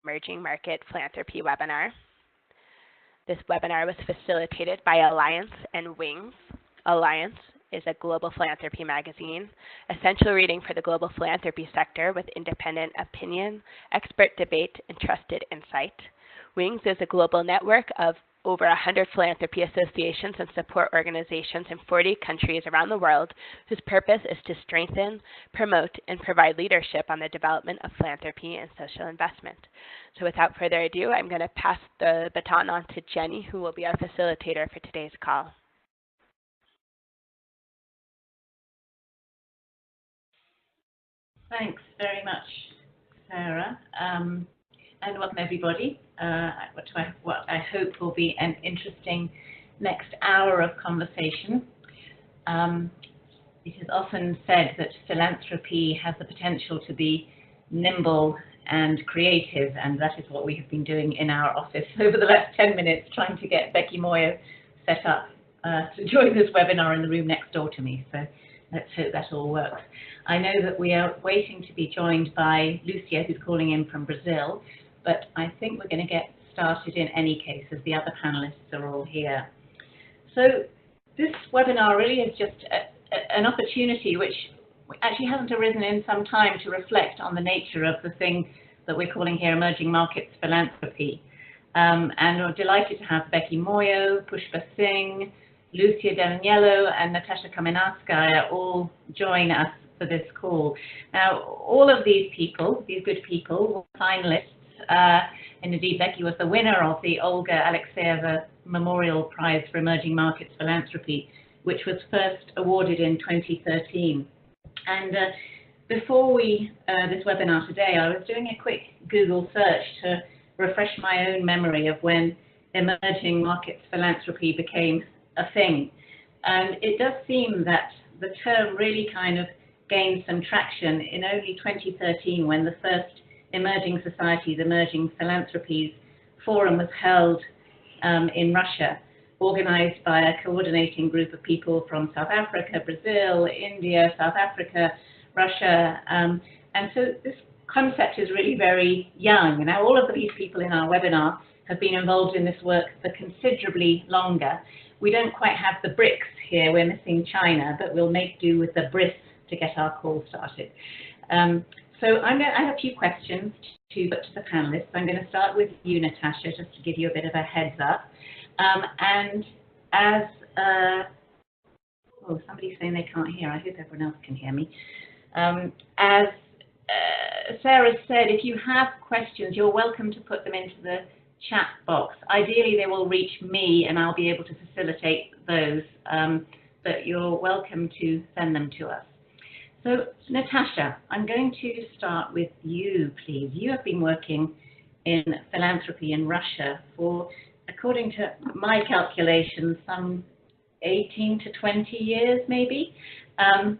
Emerging Market Philanthropy webinar. This webinar was facilitated by Alliance and Wings. Alliance is a global philanthropy magazine, essential reading for the global philanthropy sector with independent opinion, expert debate, and trusted insight. Wings is a global network of over 100 philanthropy associations and support organizations in 40 countries around the world, whose purpose is to strengthen, promote, and provide leadership on the development of philanthropy and social investment. So without further ado, I'm going to pass the baton on to Jenny, who will be our facilitator for today's call. Thanks very much, Sarah, and welcome everybody. What I hope will be an interesting next hour of conversation. It is often said that philanthropy has the potential to be nimble and creative, and that is what we have been doing in our office over the last 10 minutes, trying to get Becky Moyo set up to join this webinar in the room next door to me. So let's hope that all works. I know that we are waiting to be joined by Lucia, who's calling in from Brazil, but I think we're going to get started in any case, as the other panelists are all here. So this webinar really is just an opportunity which actually hasn't arisen in some time to reflect on the nature of the thing that we're calling here emerging markets philanthropy. And we're delighted to have Becky Moyo, Pushpa Singh, Lucia Daniello, and Natasha Kamenatskaya all join us for this call. Now, all of these people, these good people, were finalists, and indeed Becky was the winner of the Olga Alexeyeva Memorial Prize for Emerging Markets Philanthropy, which was first awarded in 2013. And before this webinar today, I was doing a quick Google search to refresh my own memory of when emerging markets philanthropy became a thing. And it does seem that the term really kind of gained some traction in only 2013, when the first Emerging Societies, Emerging Philanthropies Forum was held in Russia, organized by a coordinating group of people from South Africa, Brazil, India, South Africa, Russia. And so this concept is really very young. Now, all of these people in our webinar have been involved in this work for considerably longer. We don't quite have the BRICS here, we're missing China, but we'll make do with the BRIS to get our call started. So I have a few questions to put to the panelists. I'm going to start with you, Natasha, just to give you a bit of a heads up. And as, oh, somebody's saying they can't hear. I hope everyone else can hear me. As Sarah said, if you have questions, you're welcome to put them into the chat box. Ideally, they will reach me and I'll be able to facilitate those, but you're welcome to send them to us. So, Natasha, I'm going to start with you, please. You have been working in philanthropy in Russia for, according to my calculations, some 18 to 20 years, maybe. Can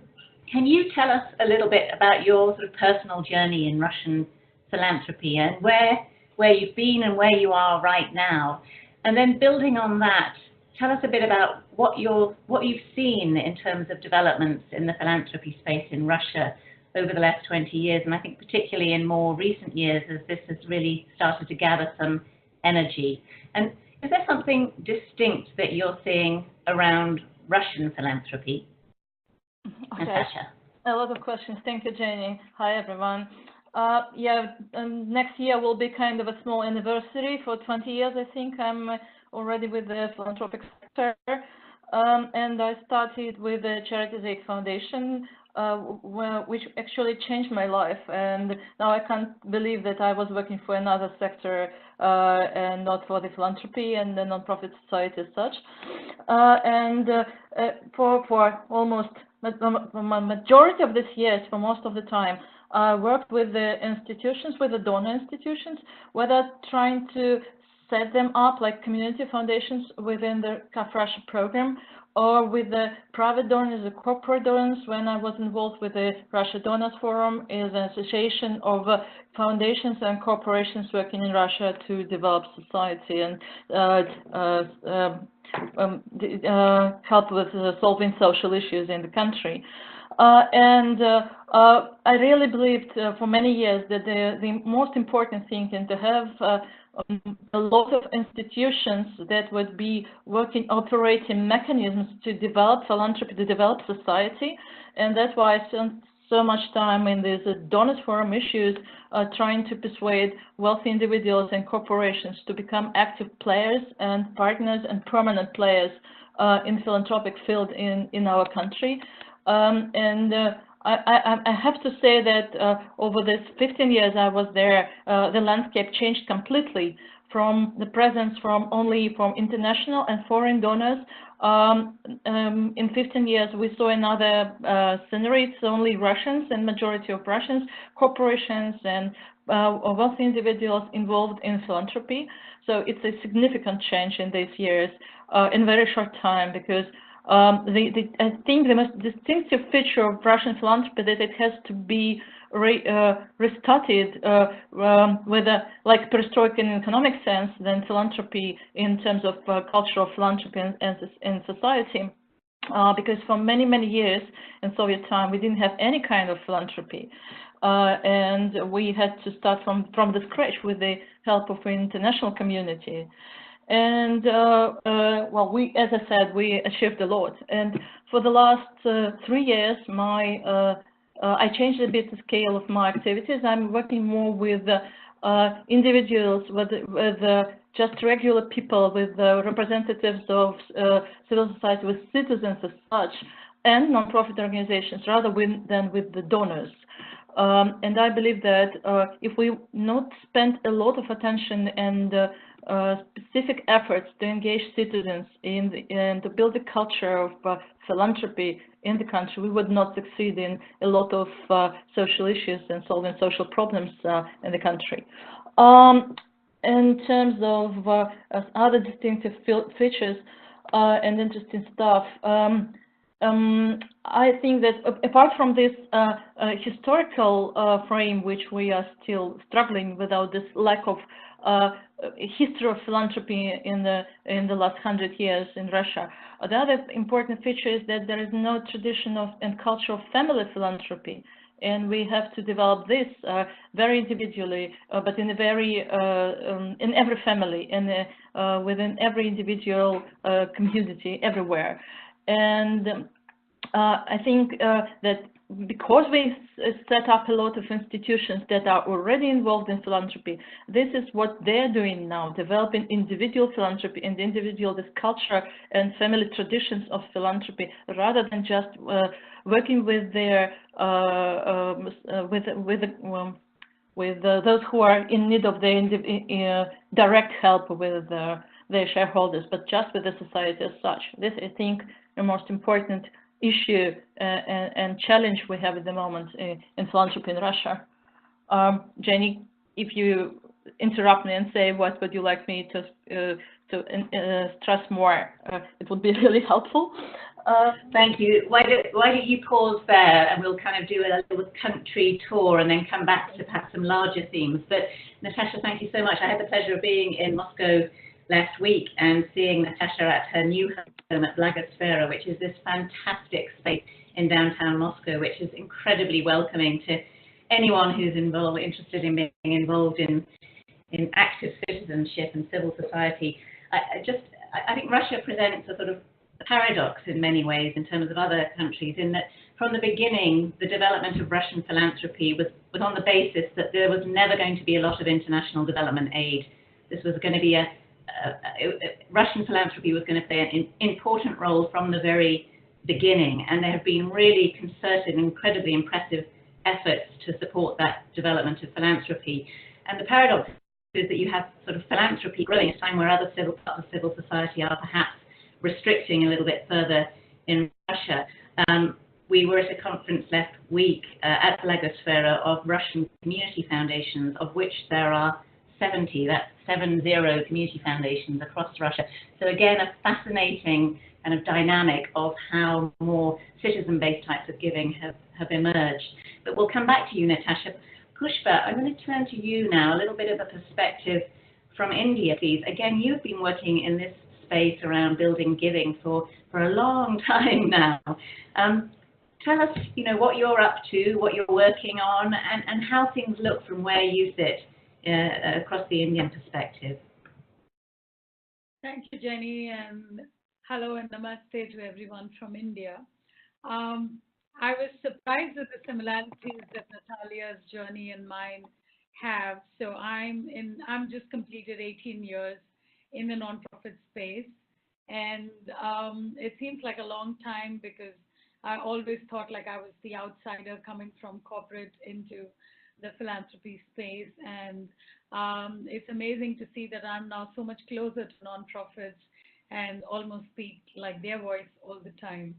you tell us a little bit about your sort of personal journey in Russian philanthropy and where you've been and where you are right now? And then building on that, tell us a bit about what you've seen in terms of developments in the philanthropy space in Russia over the last 20 years, and I think particularly in more recent years as this has really started to gather some energy. And is there something distinct that you're seeing around Russian philanthropy? Okay. Natasha. A lot of questions. Thank you, Jenny. Hi, everyone. Next year will be kind of a small anniversary for 20 years, I think. I'm already with the philanthropic sector, and I started with the Charities Aid Foundation, which actually changed my life, and now I can't believe that I was working for another sector and not for the philanthropy and the non-profit society as such. For almost the majority of these years, for most of the time, I worked with the institutions, with the donor institutions, whether trying to set them up like community foundations within the CAF Russia program, or with the private donors, the corporate donors, when I was involved with the Russia Donors Forum, is an association of foundations and corporations working in Russia to develop society and help with solving social issues in the country. I really believed for many years that the most important thing is to have a lot of institutions that would be working, operating mechanisms to develop philanthropy, to develop society. And that's why I spent so much time in these donors forum issues, trying to persuade wealthy individuals and corporations to become active players and partners and permanent players in philanthropic field in our country. I have to say that over this 15 years I was there, the landscape changed completely from the presence only from international and foreign donors. In 15 years, we saw another scenery. It's only Russians and majority of Russians, corporations and wealthy individuals involved in philanthropy. So it's a significant change in these years in a very short time, because I think the most distinctive feature of Russian philanthropy is that it has to be restarted with like perestroika in economic sense than philanthropy in terms of cultural philanthropy and society. Because for many, many years in Soviet time, we didn't have any kind of philanthropy. And we had to start from the scratch with the help of the international community. And well, as I said, we achieved a lot. And for the last 3 years, I changed a bit the scale of my activities. I'm working more with individuals, with just regular people, with representatives of civil society, with citizens as such, and nonprofit organizations, rather than with the donors. And I believe that if we not spend a lot of attention and specific efforts to engage citizens and to build a culture of philanthropy in the country, we would not succeed in a lot of social issues and solving social problems in the country. In terms of other distinctive features and interesting stuff, I think that apart from this historical frame, which we are still struggling without this lack of history of philanthropy in the last 100 years in Russia, the other important feature is that there is no tradition of and culture of family philanthropy, and we have to develop this very individually, but in a very in every family and within every individual community everywhere. And I think that because we set up a lot of institutions that are already involved in philanthropy, this is what they're doing now, developing individual philanthropy and individual this culture and family traditions of philanthropy, rather than just working with their with those who are in need of their direct help with their shareholders, but just with the society as such. This, I think, the most important issue and challenge we have at the moment in philanthropy in Russia. Jenny, if you interrupt me and say what would you like me to stress more, it would be really helpful. Thank you. Why don't you pause there, and we'll kind of do a little country tour and then come back to perhaps some larger themes. But Natasha, thank you so much. I had the pleasure of being in Moscow last week and seeing Natasha at her new home at Blagosfera, which is this fantastic space in downtown Moscow, which is incredibly welcoming to anyone who's interested in being involved in active citizenship and civil society. I think Russia presents a sort of paradox in many ways in terms of other countries, in that from the beginning, the development of Russian philanthropy was on the basis that there was never going to be a lot of international development aid. This was going to be Russian philanthropy was going to play an important role from the very beginning, and there have been really concerted, incredibly impressive efforts to support that development of philanthropy. And the paradox is that you have sort of philanthropy growing at a time where other parts of civil society are perhaps restricting a little bit further in Russia. We were at a conference last week at Blagosfera of Russian community foundations, of which there are 70, that's 70 community foundations across Russia. So again, a fascinating kind of dynamic of how more citizen-based types of giving have emerged. But we'll come back to you, Natasha. Pushpa, I'm going to turn to you now, a little bit of a perspective from India, please. Again, you've been working in this space around building giving for a long time now. tell us, what you're up to, what you're working on, and how things look from where you sit across the Indian perspective. Thank you, Jenny, and hello and namaste to everyone from India. I was surprised at the similarities that Natalia's journey and mine have. So I'm just completed 18 years in the nonprofit space, and it seems like a long time because I always thought like I was the outsider coming from corporate into the philanthropy space, and it's amazing to see that I'm now so much closer to nonprofits and almost speak like their voice all the time.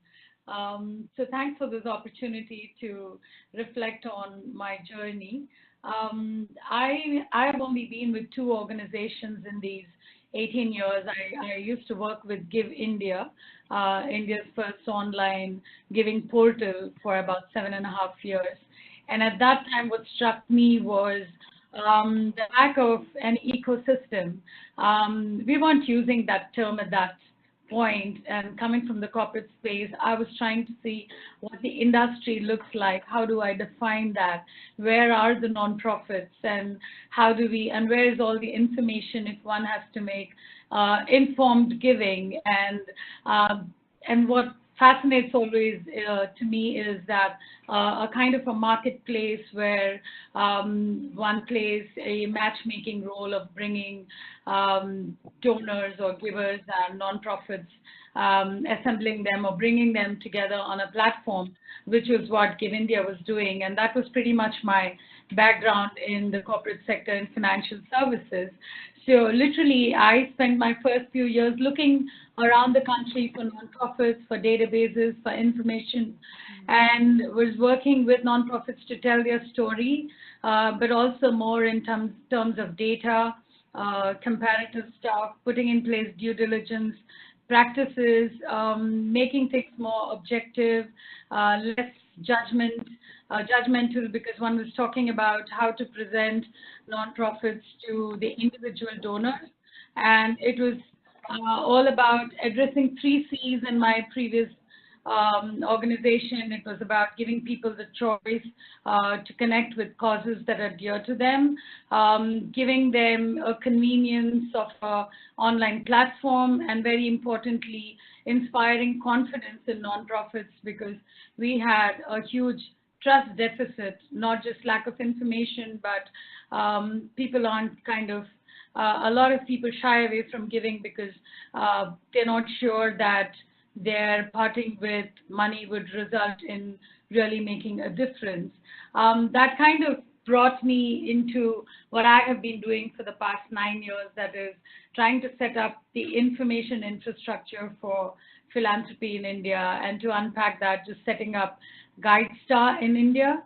So thanks for this opportunity to reflect on my journey. I've only been with 2 organizations in these 18 years. I used to work with Give India, India's first online giving portal, for about 7.5 years. And at that time, what struck me was the lack of an ecosystem. We weren't using that term at that point, and coming from the corporate space, I was trying to see what the industry looks like. How do I define that? Where are the nonprofits, and how do we, and where is all the information if one has to make informed giving? And what fascinates always to me is that a kind of a marketplace where one plays a matchmaking role of bringing donors or givers and nonprofits, assembling them or bringing them together on a platform, which is what Give India was doing. And that was pretty much my background in the corporate sector and financial services. So literally, I spent my first few years looking around the country for nonprofits, for databases, for information, and was working with nonprofits to tell their story, but also more in terms of data, comparative stuff, putting in place due diligence practices, making things more objective, less judgmental, because one was talking about how to present nonprofits to the individual donors, and it was all about addressing 3 C's in my previous organization. It was about giving people the choice to connect with causes that are dear to them, giving them a convenience of an online platform, and very importantly, inspiring confidence in nonprofits, because we had a huge trust deficit, not just lack of information, but people aren't kind of, a lot of people shy away from giving because they're not sure that their parting with money would result in really making a difference. That kind of brought me into what I have been doing for the past 9 years, that is trying to set up the information infrastructure for philanthropy in India, and to unpack that, just setting up GuideStar in India,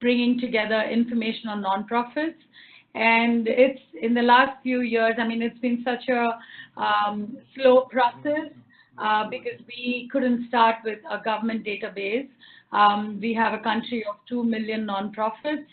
bringing together information on nonprofits. And it's in the last few years, I mean, it's been such a slow process because we couldn't start with a government database. We have a country of 2 million nonprofits,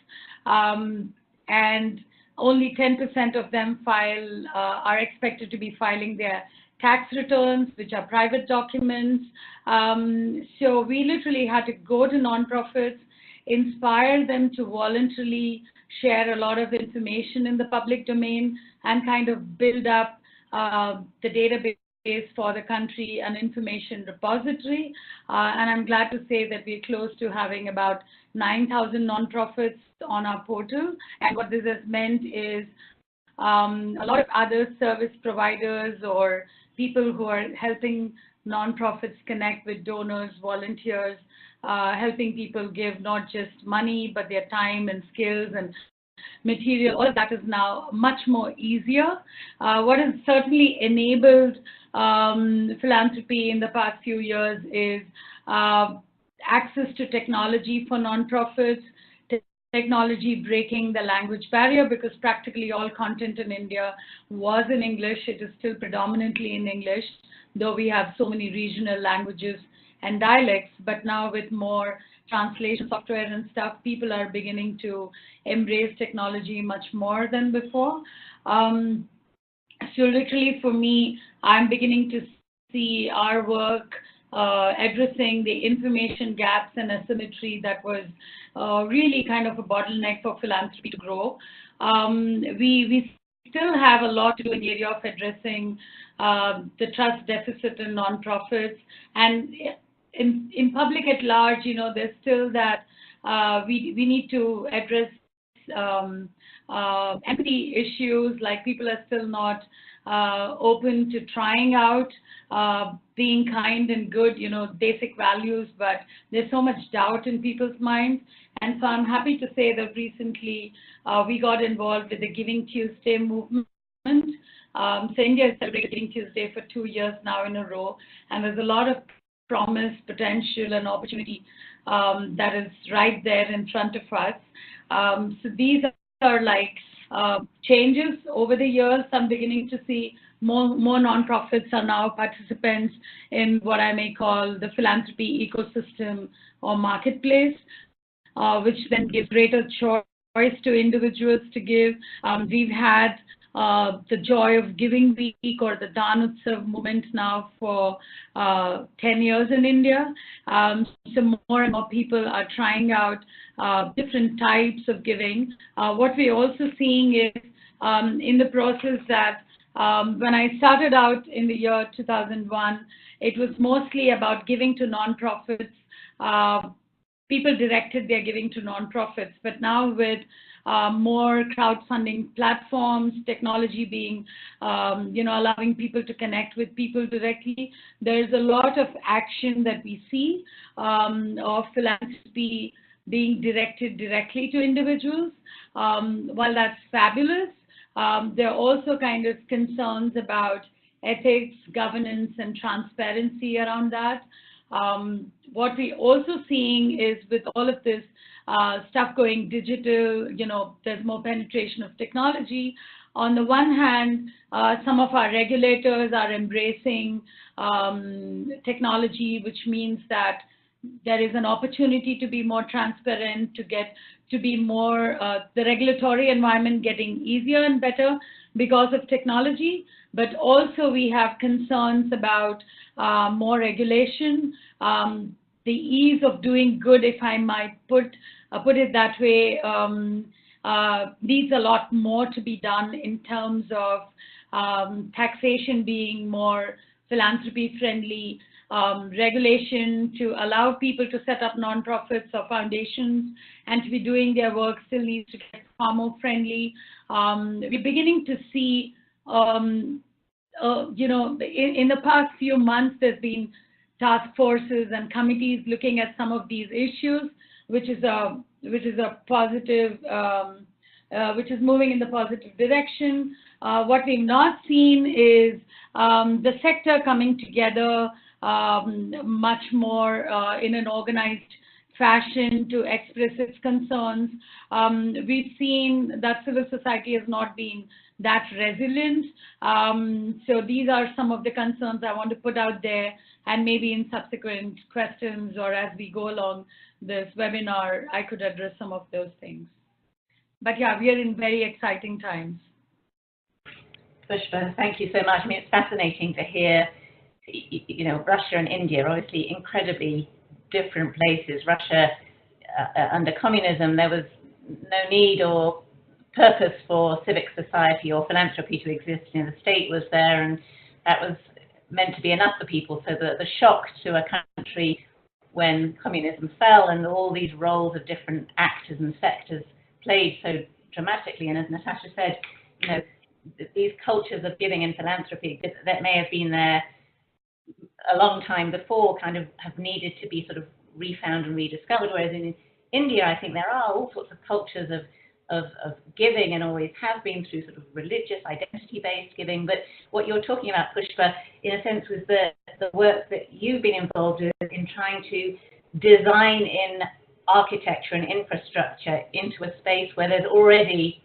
and only 10% of them are expected to be filing their tax returns, which are private documents. So we literally had to go to nonprofits, inspire them to voluntarily share a lot of information in the public domain, and kind of build up the database for the country, an information repository. And I'm glad to say that we're close to having about 9,000 nonprofits on our portal. And what this has meant is a lot of other service providers or people who are helping nonprofits connect with donors, volunteers, helping people give not just money, but their time and skills and material. All of that is now much more easier. What has certainly enabled philanthropy in the past few years is access to technology for nonprofits, technology breaking the language barrier, because practically all content in India was in English. It is still predominantly in English, though we have so many regional languages and dialects. But now with more translation software and stuff, people are beginning to embrace technology much more than before. So literally for me, I'm beginning to see our work addressing the information gaps and asymmetry that was really kind of a bottleneck for philanthropy to grow. We still have a lot to do in the area of addressing the trust deficit in nonprofits, and in public at large, there's still that we need to address empathy issues, like people are still not open to trying out being kind and good, basic values, but there's so much doubt in people's minds. And so I'm happy to say that recently we got involved with the Giving Tuesday movement. So India has celebrated Giving Tuesday for 2 years now in a row, and there's a lot of promise, potential, and opportunity that is right there in front of us. So these are like changes over the years. I'm beginning to see more nonprofits are now participants in what I may call the philanthropy ecosystem or marketplace, which then gives greater choice to individuals to give. We've had the Joy of Giving Week or the Dan Utsav movement now for 10 years in India. So more and more people are trying out different types of giving. What we're also seeing is in the process that when I started out in the year 2001, it was mostly about giving to nonprofits. People directed their giving to nonprofits, but now with more crowdfunding platforms, technology being, allowing people to connect with people directly, there's a lot of action that we see of philanthropy being directed directly to individuals. While that's fabulous, there are also kind of concerns about ethics, governance, and transparency around that. What we're also seeing is with all of this stuff going digital, there's more penetration of technology. On the one hand, some of our regulators are embracing technology, which means that there is an opportunity to be more transparent, to be more, the regulatory environment getting easier and better because of technology. But also we have concerns about more regulation, the ease of doing good, if I might put it that way, needs a lot more to be done in terms of taxation being more philanthropy friendly, regulation to allow people to set up nonprofits or foundations and to be doing their work still needs to get far more friendly. We're beginning to see, in the past few months, there's been task forces and committees looking at some of these issues, which is a positive, which is moving in the positive direction. What we've not seen is the sector coming together much more in an organized fashion to express its concerns. We've seen that civil society has not been that resilient. So these are some of the concerns I want to put out there, and maybe in subsequent questions or as we go along this webinar, I could address some of those things. But yeah, we are in very exciting times. Pushpa, thank you so much. I mean, it's fascinating to hear, Russia and India are obviously incredibly different places. Russia, under communism, there was no need or purpose for civic society or philanthropy to exist. The state was there, and that was meant to be enough for people. So the shock to a country when communism fell and all these roles of different actors and sectors played so dramatically. And as Natasha said, these cultures of giving and philanthropy that may have been there a long time before kind of have needed to be sort of refound and rediscovered. Whereas in India, I think there are all sorts of cultures of giving and always have been through sort of religious, identity-based giving. But what you're talking about, Pushpa, in a sense was the work that you've been involved in trying to design in architecture and infrastructure into a space where there's already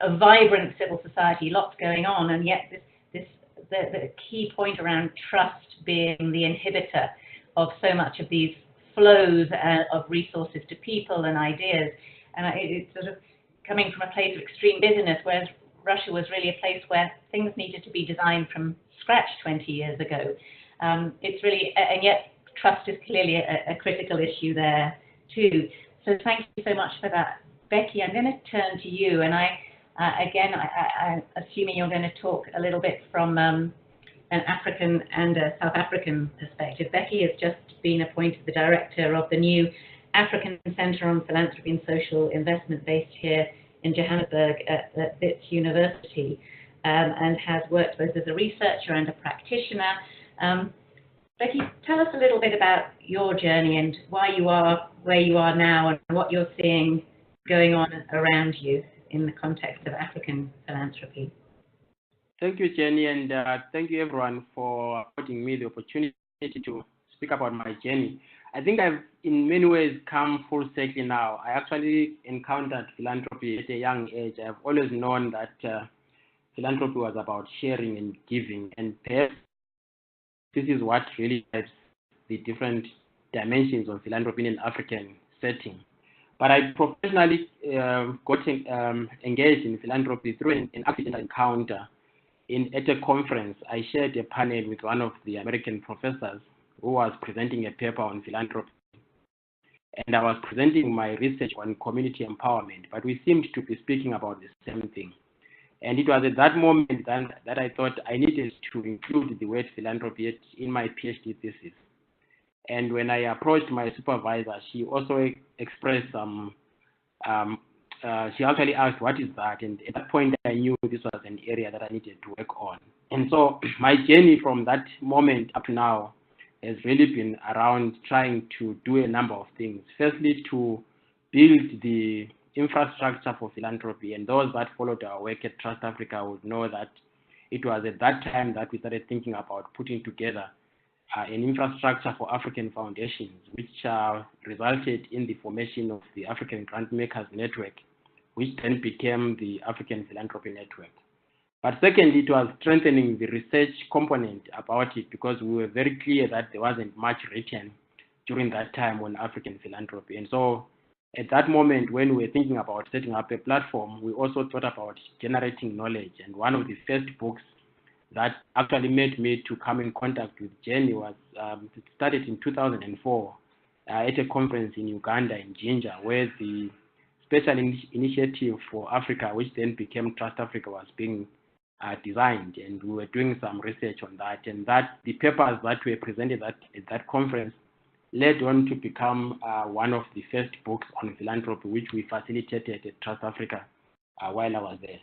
a vibrant civil society, lots going on, and yet the key point around trust being the inhibitor of so much of these flows of resources to people and ideas. And it's sort of coming from a place of extreme busyness, whereas Russia was really a place where things needed to be designed from scratch 20 years ago. It's really, and yet trust is clearly a critical issue there too. So thank you so much for that. Becky, I'm going to turn to you, and I'm assuming you're going to talk a little bit from an African and a South African perspective. Becky has just been appointed the director of the new African Centre on Philanthropy and Social Investment based here in Johannesburg at Wits University, and has worked both as a researcher and a practitioner. Becky, tell us a little bit about your journey and why you are where you are now and what you're seeing going on around you in the context of African philanthropy. Thank you, Jenny, and thank you everyone for affording me the opportunity to speak about my journey. I think I've in many ways come full circle now. I actually encountered philanthropy at a young age. I've always known that philanthropy was about sharing and giving, and perhaps this is what really drives the different dimensions of philanthropy in an African setting. But I professionally got engaged in philanthropy through an accidental encounter. At a conference, I shared a panel with one of the American professors who was presenting a paper on philanthropy. And I was presenting my research on community empowerment, but we seemed to be speaking about the same thing. And it was at that moment that I thought I needed to include the word philanthropy in my PhD thesis. And when I approached my supervisor, she also expressed some, she actually asked, what is that? And at that point, I knew this was an area that I needed to work on. And so my journey from that moment up to now has really been around trying to do a number of things. Firstly, to build the infrastructure for philanthropy, and those that followed our work at Trust Africa would know that it was at that time that we started thinking about putting together an infrastructure for African foundations, which resulted in the formation of the African Grantmakers Network, which then became the African Philanthropy Network. But secondly, it was strengthening the research component about it, because we were very clear that there wasn't much written during that time on African philanthropy. And so at that moment, when we were thinking about setting up a platform, we also thought about generating knowledge. And one of the first books that actually made me to come in contact with Jenny was it started in 2004 at a conference in Uganda, in Jinja, where the Special Initiative for Africa, which then became Trust Africa, was being designed, and we were doing some research on that. And that the papers that were presented at that conference led on to become one of the first books on philanthropy, which we facilitated at Trust Africa while I was there.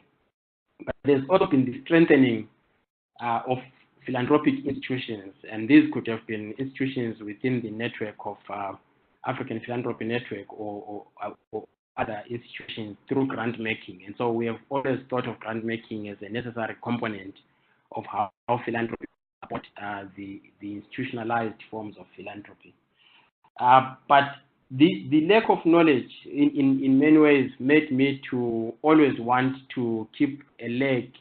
But there's also been the strengthening of philanthropic institutions, and these could have been institutions within the network of African Philanthropy Network or other institutions through grant making. And so we have always thought of grant making as a necessary component of how philanthropy support the institutionalized forms of philanthropy. But the lack of knowledge in many ways made me to always want to keep a leg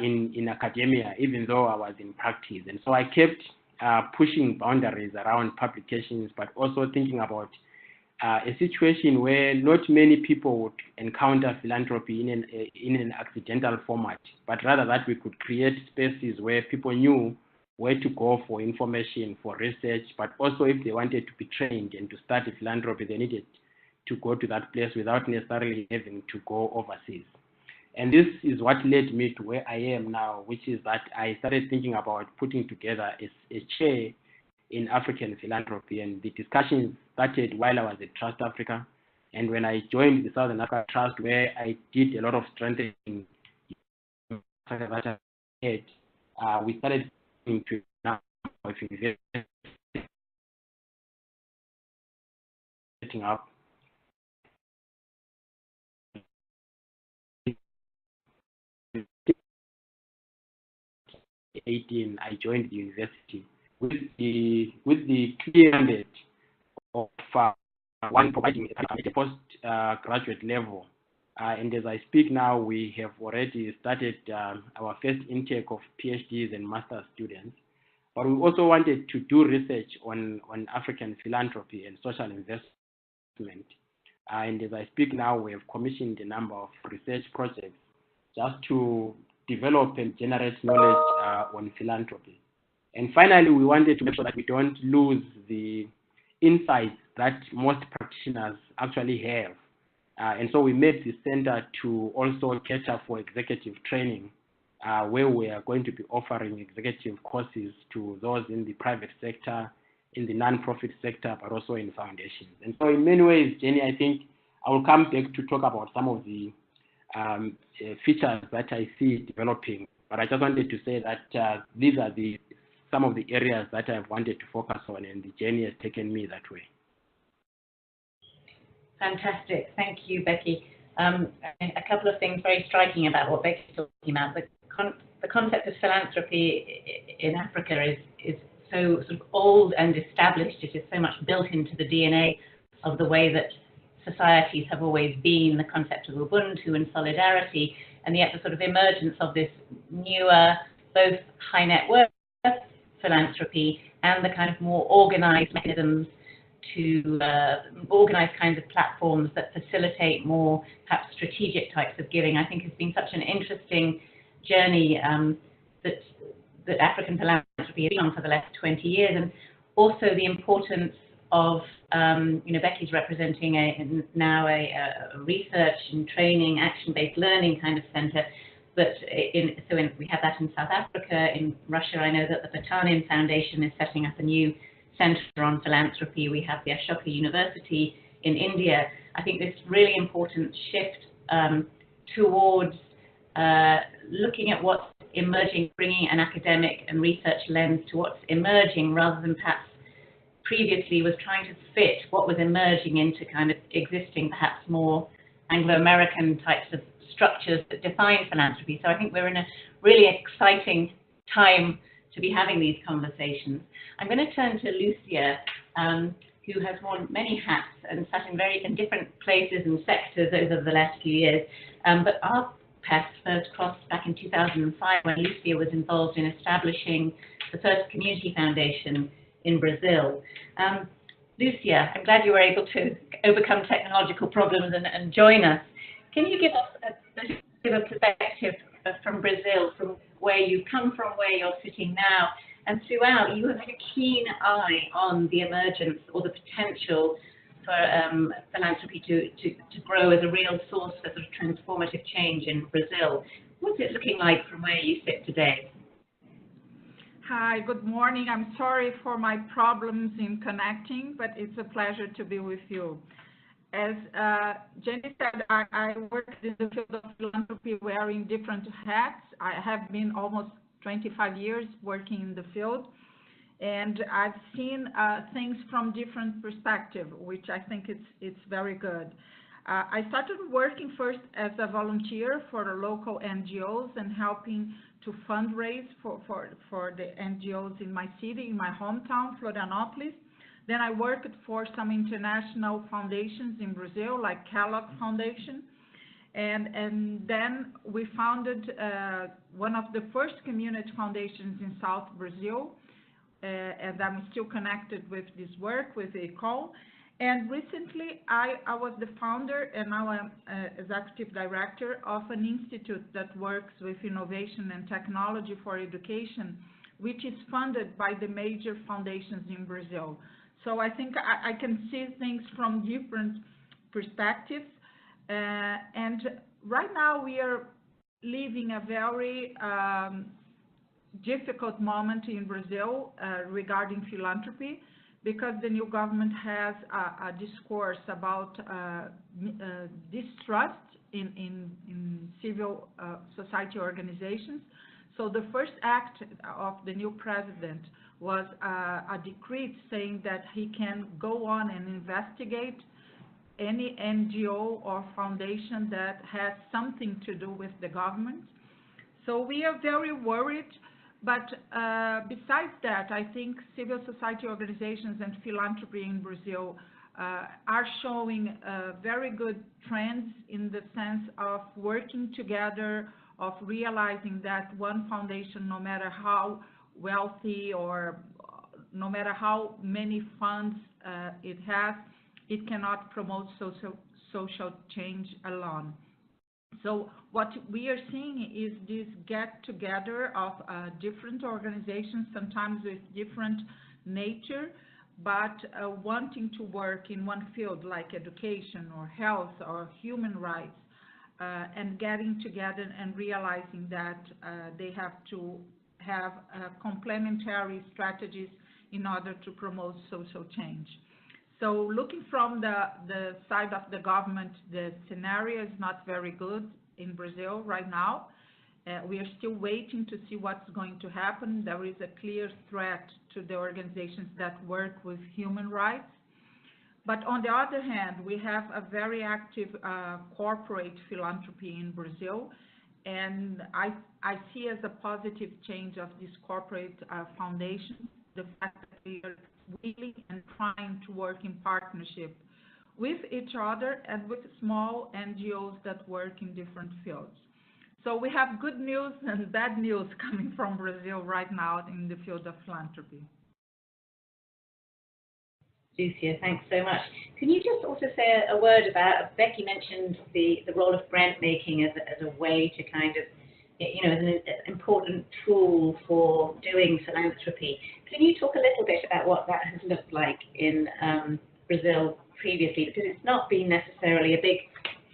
in academia, even though I was in practice. And so I kept pushing boundaries around publications, but also thinking about a situation where not many people would encounter philanthropy in an accidental format, but rather that we could create spaces where people knew where to go for information, for research, but also if they wanted to be trained and to study philanthropy, they needed to go to that place without necessarily having to go overseas. And this is what led me to where I am now, which is that I started thinking about putting together a chair in African philanthropy, and the discussions started while I was at Trust Africa. And when I joined the Southern Africa Trust, where I did a lot of strengthening, we started to now setting up 18, I joined the university with the clear mandate of one providing at a postgraduate level. And as I speak now, we have already started our first intake of PhDs and master's students. But we also wanted to do research on African philanthropy and social investment. And as I speak now, we have commissioned a number of research projects just to develop and generate knowledge on philanthropy. And finally, we wanted to make sure that we don't lose the insights that most practitioners actually have. And so we made the center to also cater for executive training, where we are going to be offering executive courses to those in the private sector, in the non-profit sector, but also in foundations. And so in many ways, Jenny, I think I will come back to talk about some of the features that I see developing. But I just wanted to say that these are some of the areas that I've wanted to focus on, and the journey has taken me that way. Fantastic. Thank you, Becky. A couple of things very striking about what Becky's talking about. The concept of philanthropy in Africa is so sort of old and established. It is so much built into the DNA of the way that societies have always been, the concept of Ubuntu and solidarity, and yet the sort of emergence of this newer, both high net worth philanthropy and the kind of more organized mechanisms to organized kinds of platforms that facilitate more perhaps strategic types of giving, I think has been such an interesting journey that African philanthropy has been on for the last 20 years, and also the importance of, Becky's representing now a research and training, action-based learning kind of center. But we have that in South Africa. In Russia, I know that the Batanin Foundation is setting up a new center on philanthropy. We have the Ashoka University in India. I think this really important shift towards looking at what's emerging, bringing an academic and research lens to what's emerging, rather than perhaps previously was trying to fit what was emerging into kind of existing, perhaps more Anglo-American types of structures that define philanthropy. So I think we're in a really exciting time to be having these conversations. I'm going to turn to Lucia, who has worn many hats and sat in different places and sectors over the last few years. But our paths first crossed back in 2005 when Lucia was involved in establishing the first community foundation in Brazil. Lucia, I'm glad you were able to overcome technological problems and join us. Can you give us a perspective from Brazil, from where you've come from, where you're sitting now, and throughout you have had a keen eye on the emergence or the potential for philanthropy to grow as a real source for sort of transformative change in Brazil. What's it looking like from where you sit today? Hi, good morning. I'm sorry for my problems in connecting, but it's a pleasure to be with you. As Jenny said, I worked in the field of philanthropy wearing different hats. I have been almost 25 years working in the field, and I've seen things from different perspectives, which I think it's very good. I started working first as a volunteer for local NGOs and helping to fundraise for the NGOs in my city, in my hometown, Florianópolis. Then I worked for some international foundations in Brazil, like Kellogg Foundation. And then we founded one of the first community foundations in South Brazil. And I'm still connected with this work, with ECOL. And recently, I was the founder and now I'm executive director of an institute that works with innovation and technology for education, which is funded by the major foundations in Brazil. So I think I can see things from different perspectives. And right now we are living a very difficult moment in Brazil regarding philanthropy, because the new government has a discourse about distrust in civil society organizations. So the first act of the new president was a decree saying that he can go on and investigate any NGO or foundation that has something to do with the government. So we are very worried. But besides that, I think civil society organizations and philanthropy in Brazil are showing very good trends in the sense of working together, of realizing that one foundation, no matter how wealthy or no matter how many funds it has, it cannot promote social change alone. So what we are seeing is this get-together of different organizations, sometimes with different nature, but wanting to work in one field like education or health or human rights, and getting together and realizing that they have to have complementary strategies in order to promote social change. So looking from the side of the government, the scenario is not very good in Brazil right now. We are still waiting to see what's going to happen. There is a clear threat to the organizations that work with human rights. But on the other hand, we have a very active corporate philanthropy in Brazil. And I see as a positive change of this corporate foundation, the fact that we are willing and trying to work in partnership with each other and with small NGOs that work in different fields. So we have good news and bad news coming from Brazil right now in the field of philanthropy. Lucia, thanks so much. Can you just also say a word about, Becky mentioned the role of grant making as a way to kind of, you know, as an important tool for doing philanthropy. Can you talk a little bit about what that has looked like in Brazil previously? Because it's not been necessarily a big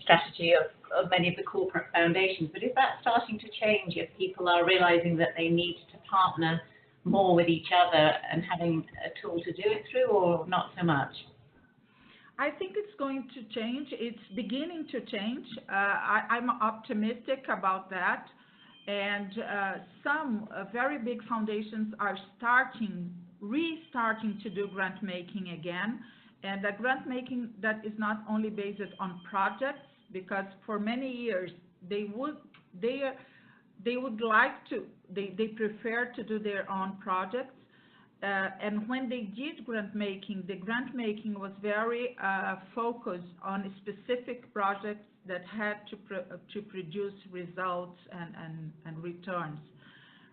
strategy of many of the corporate foundations, but is that starting to change if people are realizing that they need to partner more with each other and having a tool to do it through, or not so much? I think it's going to change. It's beginning to change. I'm optimistic about that. And some very big foundations are restarting to do grant making again. And the grant making that is not only based on projects, because for many years they prefer to do their own projects. And when they did grant making, the grant making was very focused on specific projects that had to produce results and returns.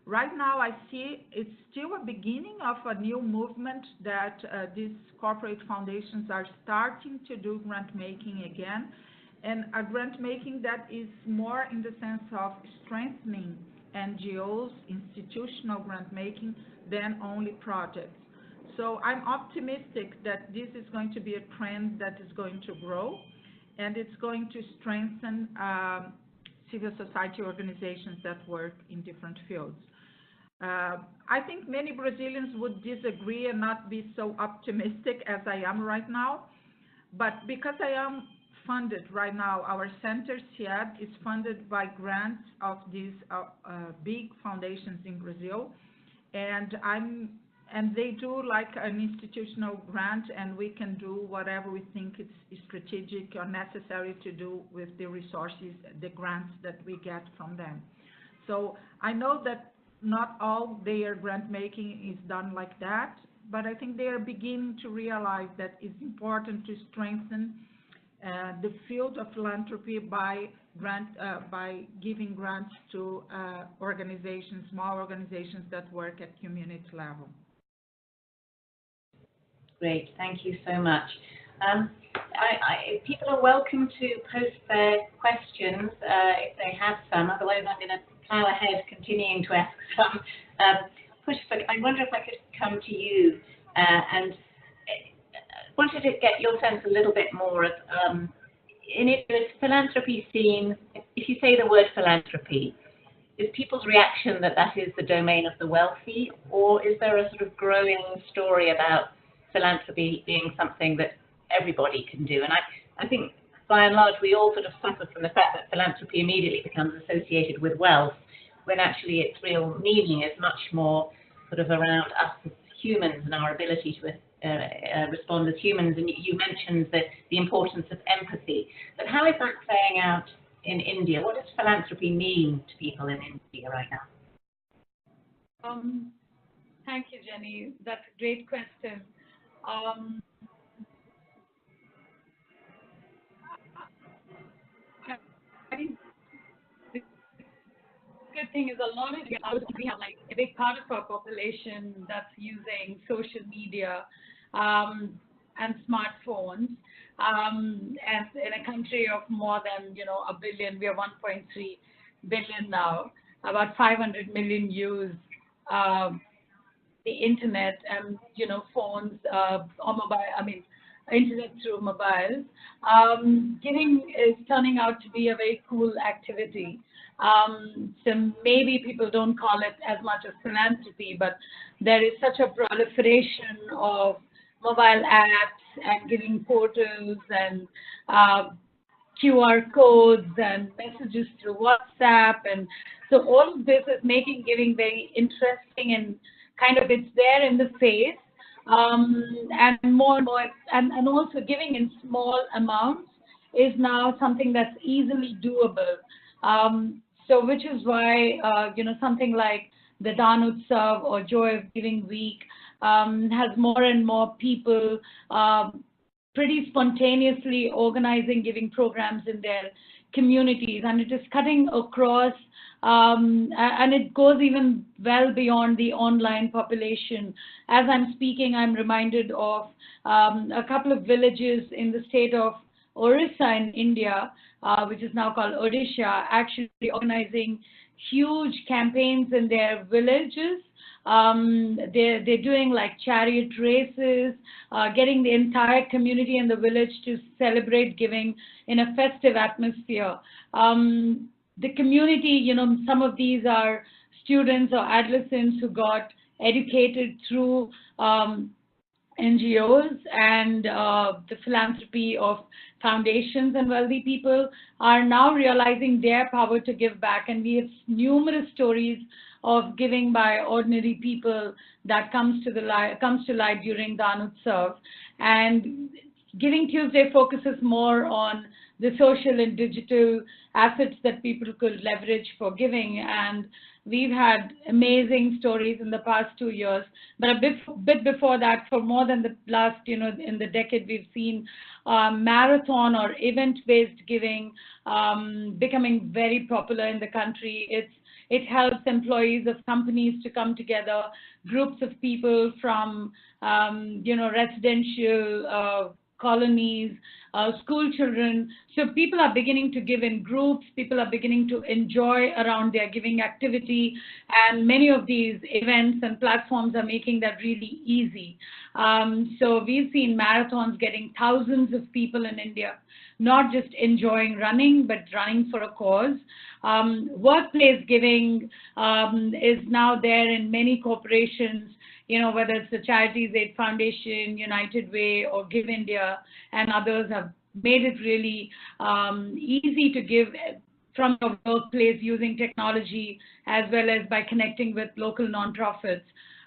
Right now, I see it's still a beginning of a new movement that these corporate foundations are starting to do grant making again, and a grant making that is more in the sense of strengthening NGOs, institutional grant making, than only projects. So I'm optimistic that this is going to be a trend that is going to grow, and it's going to strengthen civil society organizations that work in different fields. I think many Brazilians would disagree and not be so optimistic as I am right now, but because I am funded right now, our center, CIEB, is funded by grants of these big foundations in Brazil, and they do like an institutional grant, and we can do whatever we think is strategic or necessary to do with the resources, the grants that we get from them. So I know that not all their grant making is done like that, but I think they are beginning to realize that it's important to strengthen the field of philanthropy by giving grants to organizations, small organizations that work at community level. Great, thank you so much. People are welcome to post their questions if they have some. Otherwise, I'm going to plow ahead, continuing to ask some. Pushpa, I wonder if I could come to you and wanted to get your sense a little bit more of, in it, is philanthropy seen, if you say the word philanthropy, is people's reaction that that is the domain of the wealthy, or is there a sort of growing story about philanthropy being something that everybody can do? And I think, by and large, we all sort of suffer from the fact that philanthropy immediately becomes associated with wealth, when actually its real meaning is much more sort of around us as humans and our ability to respond as humans. And you mentioned the importance of empathy. But how is that playing out in India? What does philanthropy mean to people in India right now? Thank you, Jenny. That's a great question. I think the good thing is a lot of we have like a big part of our population that's using social media and smartphones. And in a country of more than, a billion, we are 1.3 billion now. About 500 million use the internet and, phones or mobile, internet through mobiles. Giving is turning out to be a very cool activity. So maybe people don't call it as much as philanthropy, but there is such a proliferation of mobile apps and giving portals and QR codes and messages through WhatsApp. And so all of this is making giving very interesting and kind of it's there in the face. And more and more, and also giving in small amounts is now something that's easily doable. So which is why, something like the Dan Utsav or Joy of Giving Week has more and more people pretty spontaneously organizing giving programs in their communities, and it is cutting across, and it goes even well beyond the online population. As I'm speaking, I'm reminded of a couple of villages in the state of Orissa in India, which is now called Odisha, actually organizing huge campaigns in their villages. They're doing like chariot races, getting the entire community and the village to celebrate giving in a festive atmosphere. The community, some of these are students or adolescents who got educated through NGOs and the philanthropy of foundations, and wealthy people are now realizing their power to give back. And we have numerous stories of giving by ordinary people that comes to light during Dan Utsav. And Giving Tuesday focuses more on the social and digital assets that people could leverage for giving. And we've had amazing stories in the past 2 years. But a bit before that, for more than the last, in the decade, we've seen marathon or event-based giving becoming very popular in the country. It helps employees of companies to come together, groups of people from, residential colonies, school children. So people are beginning to give in groups. People are beginning to enjoy around their giving activity. And many of these events and platforms are making that really easy. So we've seen marathons getting thousands of people in India, not just enjoying running, but running for a cause. Workplace giving is now there in many corporations, whether it's the Charities Aid Foundation, United Way, or Give India, and others have made it really easy to give from your workplace using technology, as well as by connecting with local nonprofits.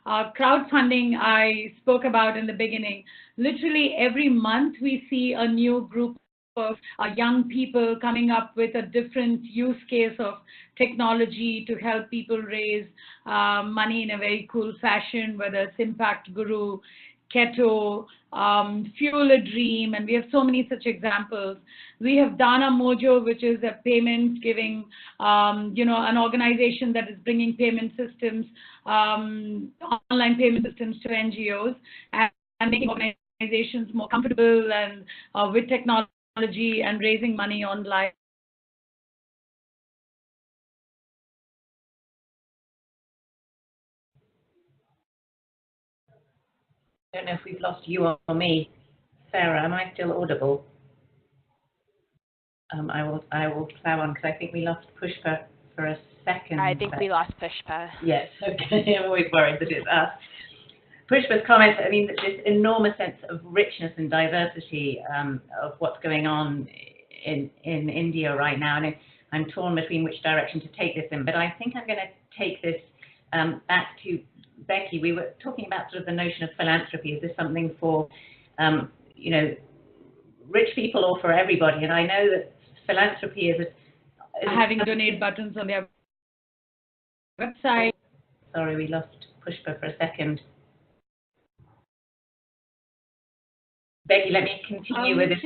Crowdfunding, I spoke about in the beginning. Literally every month we see a new group of young people coming up with a different use case of technology to help people raise money in a very cool fashion, whether it's Impact Guru, Keto, Fuel a Dream, and we have so many such examples. We have Dana Mojo, which is a payment giving, an organization that is bringing payment systems, online payment systems to NGOs and making organizations more comfortable and with technology and raising money online. I don't know if we've lost you or me. Sarah, am I still audible? I will plow on because I think we lost Pushpa for a second. I think we lost Pushpa. Yes, okay. I'm always worried that it's us. Pushpa's comments, this enormous sense of richness and diversity of what's going on in India right now, and I'm torn between which direction to take this in, but I think I'm going to take this back to Becky. We were talking about sort of the notion of philanthropy. Is this something for, rich people or for everybody? And I know that philanthropy is having donate buttons on their website. Sorry, we lost Pushpa for a second. Becky, let me continue with this.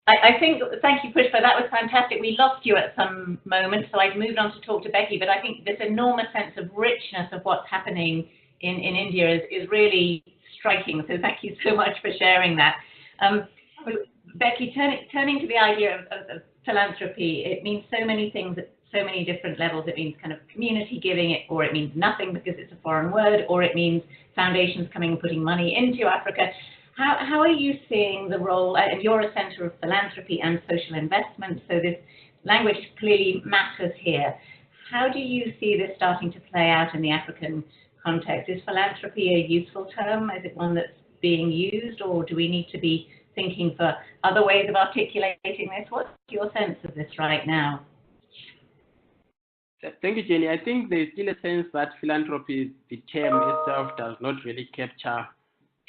I think, thank you, Pushpa, that was fantastic. We lost you at some moment, so I've moved on to talk to Becky, but I think this enormous sense of richness of what's happening in India is really striking, so thank you so much for sharing that. So Becky, turning to the idea of philanthropy, it means so many things at so many different levels. It means kind of community giving, or it means nothing because it's a foreign word, or it means foundations coming and putting money into Africa. How are you seeing the role, and you're a centre of philanthropy and social investment, so this language clearly matters here. How do you see this starting to play out in the African context? Is philanthropy a useful term? Is it one that's being used, or do we need to be thinking for other ways of articulating this? What's your sense of this right now? Thank you, Jenny. I think there's still a sense that philanthropy, the term itself, does not really capture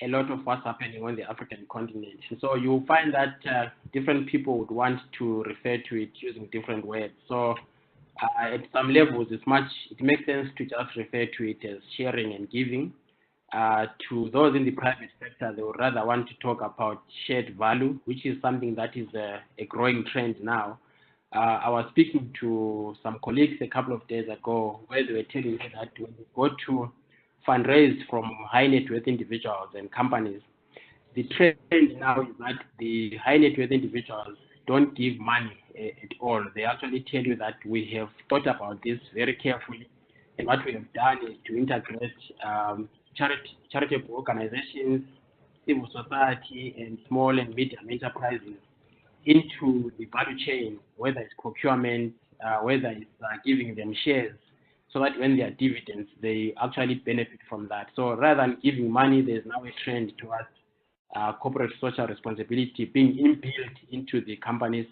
a lot of what's happening on the African continent. So you'll find that different people would want to refer to it using different words. So at some levels, it makes sense to just refer to it as sharing and giving. To those in the private sector, they would rather want to talk about shared value, which is something that is a growing trend now. I was speaking to some colleagues a couple of days ago where they were telling me that when they go to fundraise from high net worth individuals and companies, the trend now is that the high net worth individuals don't give money at all. They actually tell you that we have thought about this very carefully, and what we have done is to integrate charitable organizations, civil society, and small and medium enterprises into the value chain, whether it's procurement, whether it's giving them shares, so that when they are dividends, they actually benefit from that. So rather than giving money, there's now a trend towards corporate social responsibility being inbuilt into the company's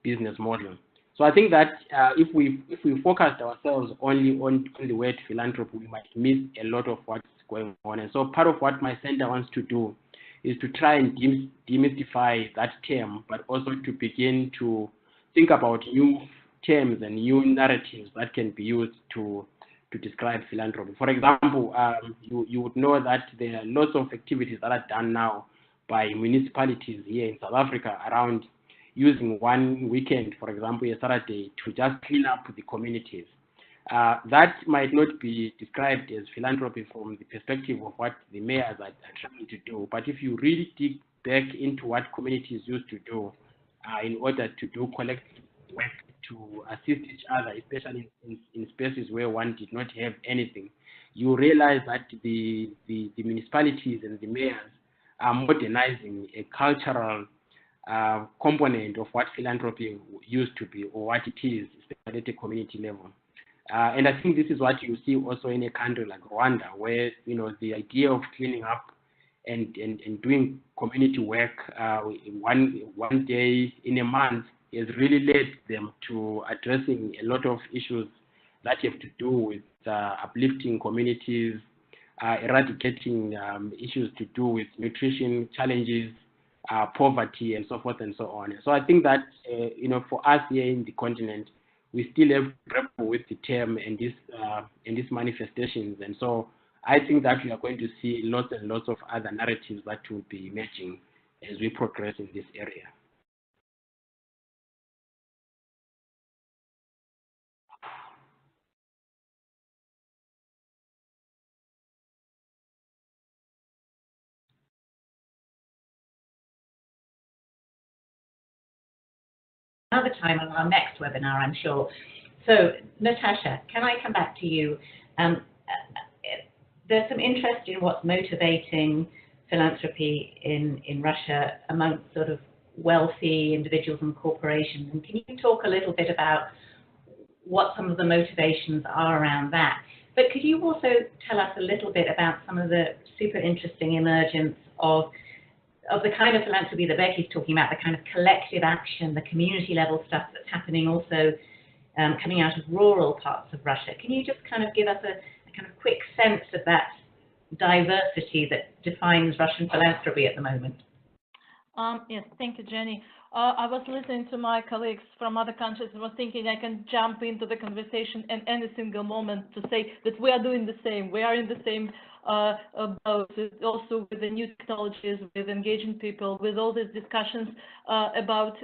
business model. So I think that if we focused ourselves only on the word philanthropy, we might miss a lot of what's going on. And so part of what my center wants to do is to try and demystify that term, but also to begin to think about new terms and new narratives that can be used to describe philanthropy. For example, you would know that there are lots of activities that are done now by municipalities here in South Africa around using one weekend, for example, a Saturday, to just clean up the communities. That might not be described as philanthropy from the perspective of what the mayors are trying to do, but if you really dig back into what communities used to do in order to do collective work to assist each other, especially in spaces where one did not have anything, you realize that the municipalities and the mayors are modernizing a cultural component of what philanthropy used to be or what it is, especially at a community level. And I think this is what you see also in a country like Rwanda, where the idea of cleaning up and doing community work one day in a month has really led them to addressing a lot of issues that have to do with uplifting communities, eradicating issues to do with nutrition challenges, poverty, and so forth and so on. So I think that for us here in the continent, we still have to grapple with the term and these manifestations. And so I think that we are going to see lots and lots of other narratives that will be emerging as we progress in this area. Another time on our next webinar, I'm sure. So, Natasha, can I come back to you? There's some interest in what's motivating philanthropy in Russia amongst sort of wealthy individuals and corporations. And can you talk a little bit about what some of the motivations are around that? But could you also tell us a little bit about some of the super interesting emergence of the kind of philanthropy that Becky's talking about, the kind of collective action, the community level stuff that's happening also coming out of rural parts of Russia. Can you just kind of give us a kind of quick sense of that diversity that defines Russian philanthropy at the moment? Yes, thank you, Jenny. I was listening to my colleagues from other countries and was thinking I can jump into the conversation in any single moment to say that we are doing the same. We are in the same about also with the new technologies, with engaging people, with all these discussions about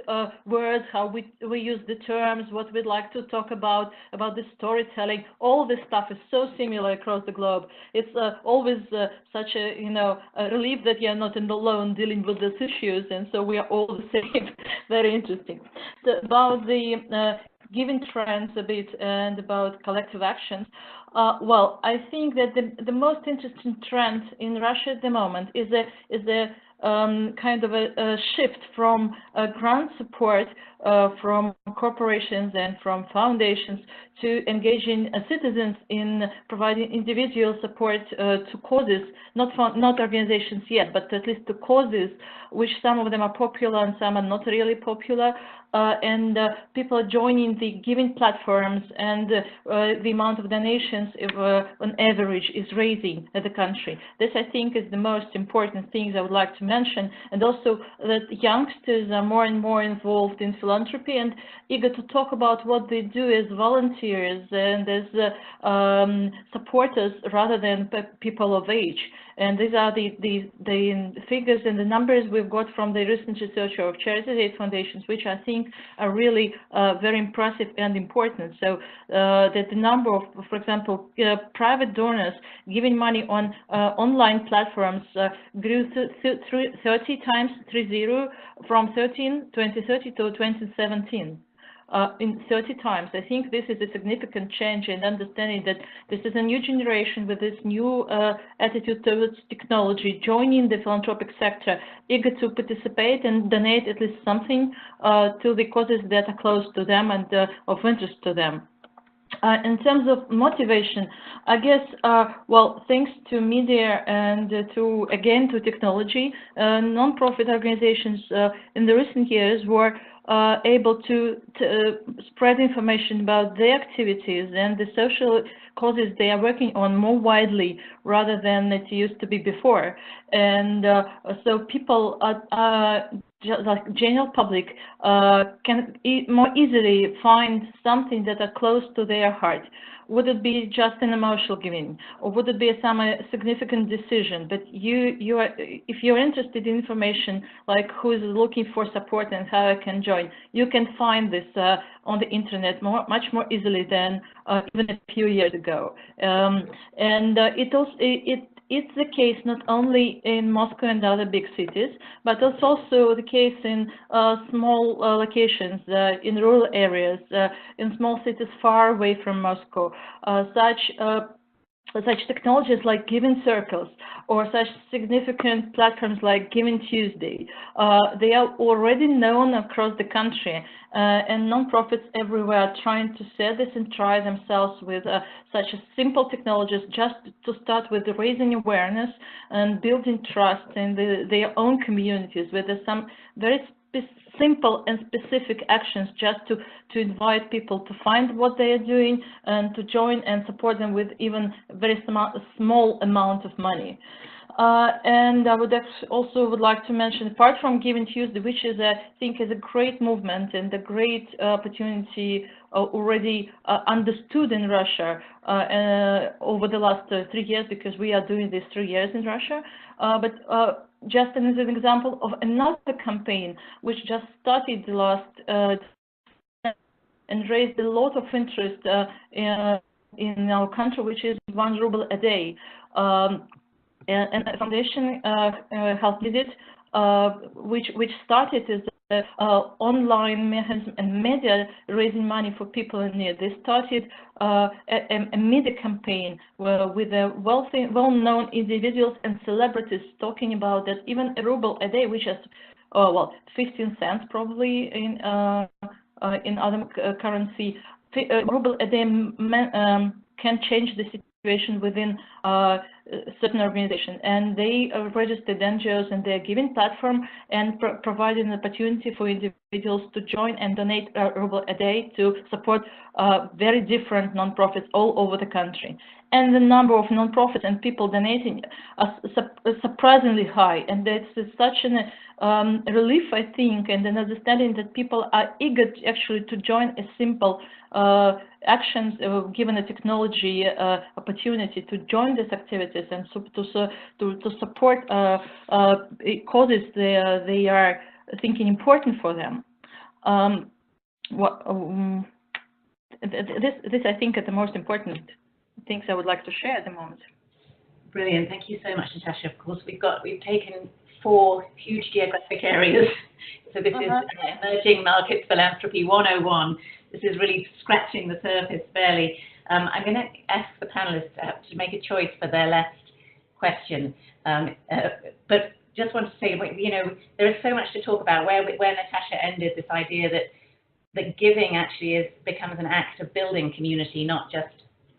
words, how we use the terms, what we'd like to talk about the storytelling. All this stuff is so similar across the globe. It's always such a a relief that you're not alone dealing with these issues, and so we are all the same. Very interesting. So about the giving trends a bit and about collective actions. Well, I think that the most interesting trend in Russia at the moment is a kind of a shift from grant support from corporations and from foundations to engaging citizens in providing individual support to causes, not organizations yet, but at least to causes, which some of them are popular and some are not really popular. And people are joining the giving platforms, and the amount of donations on average is raising in the country. This, I think, is the most important things I would like to mention, and also that youngsters are more and more involved in philanthropy and eager to talk about what they do as volunteers and as supporters rather than people of age. And these are the figures and the numbers we've got from the recent research of charity aid foundations, which I think are really very impressive and important. So that the number of, for example, private donors giving money on online platforms grew 30 times, 30, from 2030 to 2017. In 30 times. I think this is a significant change in understanding that this is a new generation with this new attitude towards technology, joining the philanthropic sector, eager to participate and donate at least something to the causes that are close to them and of interest to them. In terms of motivation, I guess, well, thanks to media and to technology, non-profit organizations in the recent years were able to spread information about their activities and the social causes they are working on more widely rather than it used to be before. And so people like general public can more easily find something that are close to their heart. Would it be just an emotional giving, or would it be some significant decision? But if you're interested in information like who is looking for support and how I can join, you can find this on the internet much more easily than even a few years ago. It's the case not only in Moscow and other big cities, but it's also the case in small locations, in rural areas, in small cities far away from Moscow. Such technologies like Giving Circles or such significant platforms like Giving Tuesday, they are already known across the country, and nonprofits everywhere are trying to set this and try themselves with such simple technologies just to start with raising awareness and building trust in their own communities with some very simple and specific actions just to invite people to find what they are doing and to join and support them with even a very small amount of money. And I would also like to mention, apart from Giving Tuesday, which is, I think, is a great movement and a great opportunity already understood in Russia over the last 3 years, because we are doing this 3 years in Russia. But just as an example of another campaign which just started the last and raised a lot of interest in our country, which is 1 ruble a day. And the foundation helped with it, which started as online mechanism and media raising money for people in need. They started a media campaign with wealthy, well-known individuals and celebrities talking about that even a ruble a day, which is 15 cents probably in other currency, ruble a day can change the situation within certain organization, and they registered NGOs and their giving platform and provided an opportunity for individuals to join and donate a ruble a day to support very different nonprofits all over the country. And the number of nonprofits and people donating are surprisingly high, and it's such an relief, I think, and an understanding that people are eager actually to join a simple actions, given a technology opportunity to join these activities and to support causes they are thinking important for them. This I think are the most important things I would like to share at the moment. Brilliant. Thank you so much, Natasha. Of course, we've taken 4 huge geographic areas. So this is Emerging Markets Philanthropy 101. This is really scratching the surface barely. I'm going to ask the panelists to make a choice for their last question. But just want to say, you know, there is so much to talk about. Where Natasha ended, this idea that giving actually becomes an act of building community, not just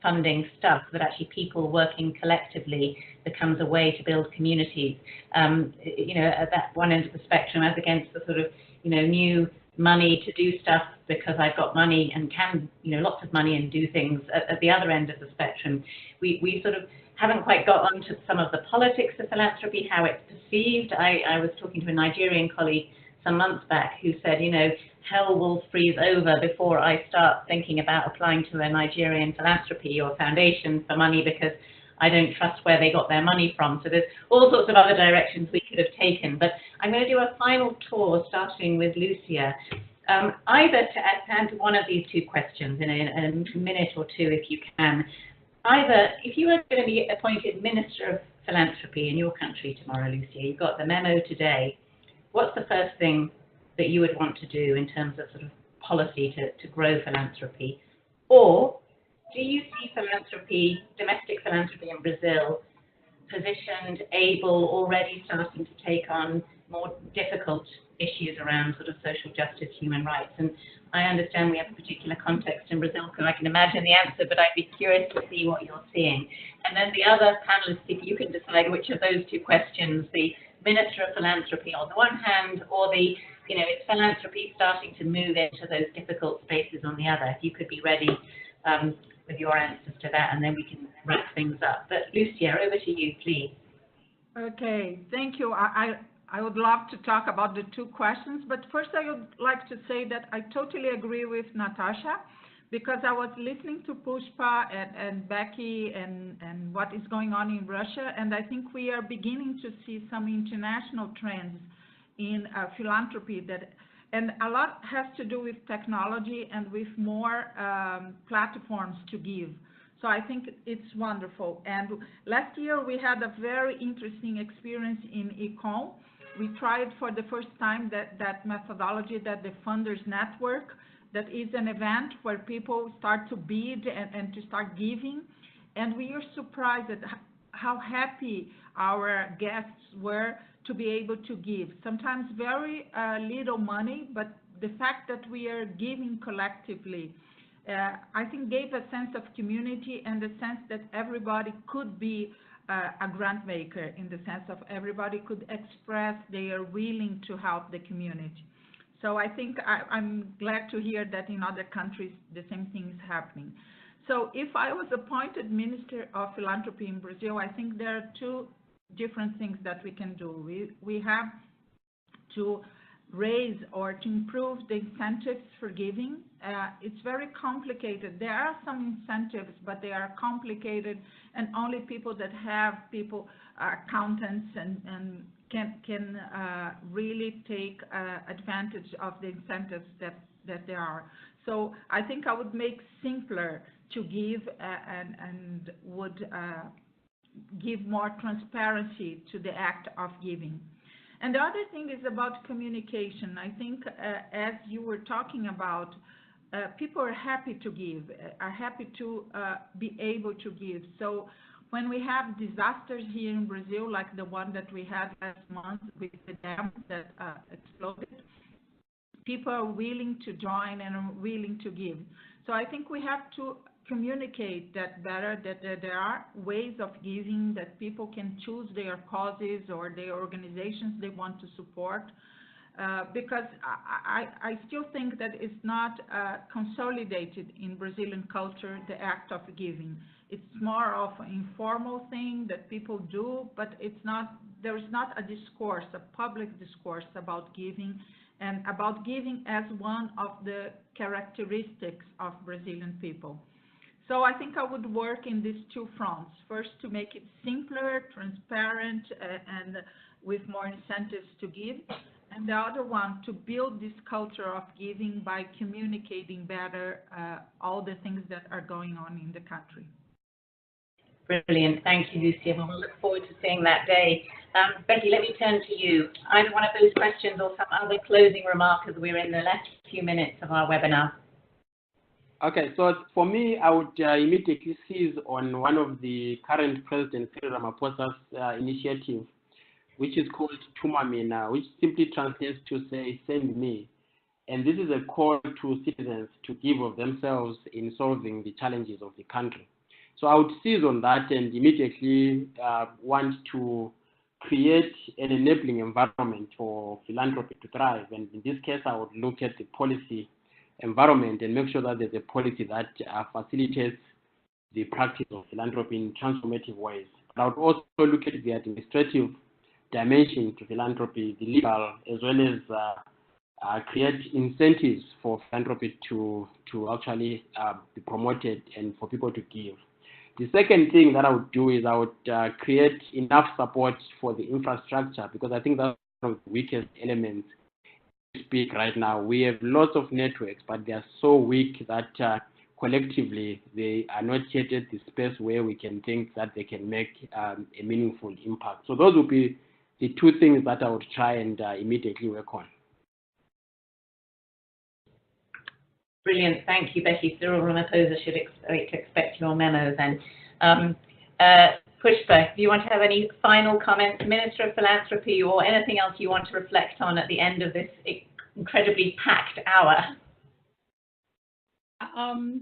funding stuff, that actually people working collectively becomes a way to build communities. You know, at that one end of the spectrum, as against the sort of, you know, new money to do stuff because I've got money and can, you know, lots of money and do things. At the other end of the spectrum, we sort of haven't quite got onto some of the politics of philanthropy, how it's perceived. I was talking to a Nigerian colleague some months back who said, you know, hell will freeze over before I start thinking about applying to a Nigerian philanthropy or foundation for money because I don't trust where they got their money from. So there's all sorts of other directions we could have taken. But I'm going to do a final tour, starting with Lucia. Either to answer one of these 2 questions in a minute or 2, if you can. Either, if you were going to be appointed Minister of Philanthropy in your country tomorrow, Lucia, you got the memo today. What's the first thing that you would want to do in terms of sort of policy to grow philanthropy? Or do you see philanthropy, domestic philanthropy in Brazil, positioned, able, already starting to take on more difficult issues around sort of social justice, human rights? And I understand we have a particular context in Brazil, so I can imagine the answer, but I'd be curious to see what you're seeing. And then the other panelists, if you can decide which of those 2 questions, the Minister of Philanthropy on the one hand, or the, you know, it's philanthropy starting to move into those difficult spaces on the other. If you could be ready with your answers to that, and then we can wrap things up. But Lucia, over to you, please. Okay, thank you. I would love to talk about the 2 questions, but first I would like to say that I totally agree with Natasha, because I was listening to Pushpa and Becky and what is going on in Russia, and I think we are beginning to see some international trends in philanthropy and a lot has to do with technology and with more platforms to give. So I think it's wonderful. And last year we had a very interesting experience in Econ. We tried for the first time that methodology, that the Funders Network, that is an event where people start to bid and to start giving. And we are surprised at how happy our guests were to be able to give. Sometimes very little money, but the fact that we are giving collectively, I think gave a sense of community and the sense that everybody could be a grant maker, in the sense of everybody could express they are willing to help the community. So I think I'm glad to hear that in other countries the same thing is happening. So if I was appointed Minister of Philanthropy in Brazil, I think there are 2 different things that we can do. We have to raise or to improve the incentives for giving. It's very complicated. There are some incentives, but they are complicated, and only people that have accountants and can really take advantage of the incentives that there are. So I think I would make simpler to give and would give more transparency to the act of giving. And the other thing is about communication. I think as you were talking about, people are happy to give, are happy to be able to give. So when we have disasters here in Brazil, like the one that we had last month with the dam that exploded, people are willing to join and are willing to give. So I think we have to communicate that better, that there are ways of giving, that people can choose their causes or their organizations they want to support. Because I still think that it's not consolidated in Brazilian culture, the act of giving. It's more of an informal thing that people do, but it's not, there is not a discourse, a public discourse about giving and about giving as one of the characteristics of Brazilian people. So I think I would work in these two fronts. First, to make it simpler, transparent, and with more incentives to give. And the other one, to build this culture of giving by communicating better all the things that are going on in the country. Brilliant. Thank you, Lucia. We'll look forward to seeing that day. Becky, let me turn to you. Either one of those questions or some other closing remark as we're in the last few minutes of our webinar. Okay, so for me, I would immediately seize on one of the current President Cyril Ramaphosa's initiative, which is called Tuma Mina, which simply translates to say, send me. And this is a call to citizens to give of themselves in solving the challenges of the country. So I would seize on that and immediately want to create an enabling environment for philanthropy to thrive. And in this case, I would look at the policy environment and make sure that there's a policy that facilitates the practice of philanthropy in transformative ways. But I would also look at the administrative dimension to philanthropy, the legal, as well as create incentives for philanthropy to actually be promoted and for people to give. The second thing that I would do is I would create enough support for the infrastructure, because I think that's one of the weakest elements to speak right now. We have lots of networks, but they are so weak that collectively they are not yet at the space where we can think that they can make a meaningful impact. So those would be the two things that I would try and immediately work on. Brilliant. Thank you, Becky. Cyril Ramaphosa should expect your memo then. Pushpa, do you want to have any final comments, Minister of Philanthropy, or anything else you want to reflect on at the end of this incredibly packed hour?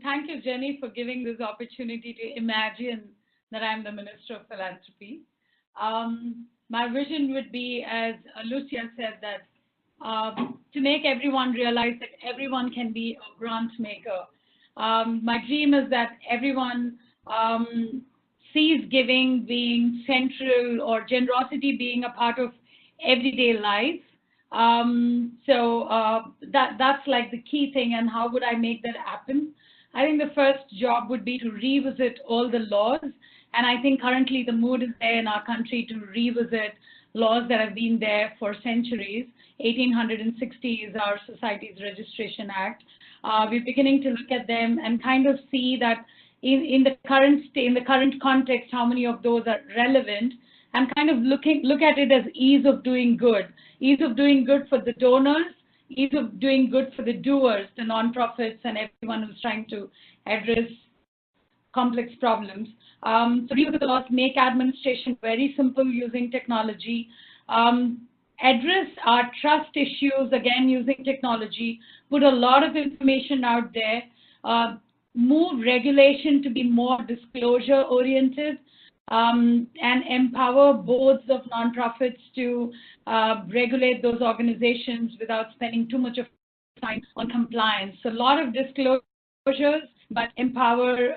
Thank you, Jenny, for giving this opportunity to imagine that I'm the Minister of Philanthropy. My vision would be, as Lucia said, that to make everyone realize that everyone can be a grant maker. My dream is that everyone sees giving being central or generosity being a part of everyday life. That's like the key thing. And how would I make that happen? I think the first job would be to revisit all the laws. And I think currently the mood is there in our country to revisit laws that have been there for centuries. 1860 is our Societies Registration Act. We're beginning to look at them and kind of see that in the current context, how many of those are relevant, and kind of look at it as ease of doing good for the donors, ease of doing good for the doers, the nonprofits, and everyone who's trying to address complex problems. So revisit the laws, make administration very simple using technology, address our trust issues, again, using technology, put a lot of information out there, move regulation to be more disclosure-oriented, and empower boards of nonprofits to regulate those organizations without spending too much of time on compliance. So a lot of disclosures, but empower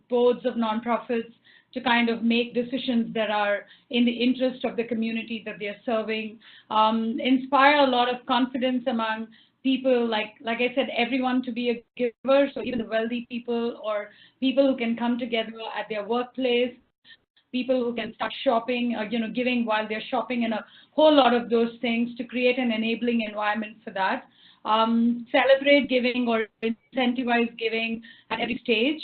boards of nonprofits to kind of make decisions that are in the interest of the community that they're serving, inspire a lot of confidence among people, like I said, everyone to be a giver, so even the wealthy people or people who can come together at their workplace, people who can start shopping, giving while they're shopping, and a whole lot of those things to create an enabling environment for that. Celebrate giving or incentivize giving at every stage.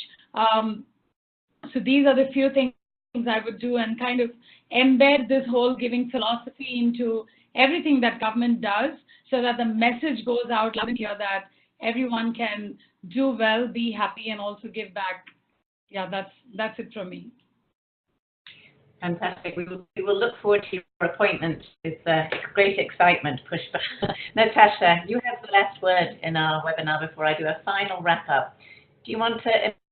So these are the few things I would do, and kind of embed this whole giving philosophy into everything that government does, so that the message goes out loud and clear that everyone can do well, be happy, and also give back. Yeah, that's it from me. Fantastic. We will look forward to your appointment with great excitement, Pushpa. Natasha, you have the last word in our webinar before I do a final wrap-up. Do you want to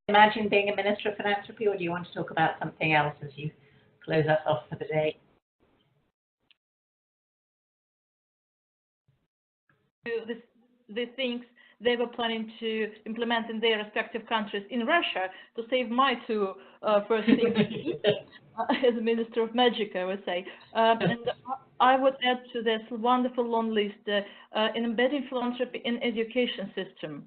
imagine being a Minister of Philanthropy, or do you want to talk about something else as you close us off for the day? The things they were planning to implement in their respective countries in Russia to save my two first things as a Minister of Magic, I would say. And I would add to this wonderful long list in embedding philanthropy in education system,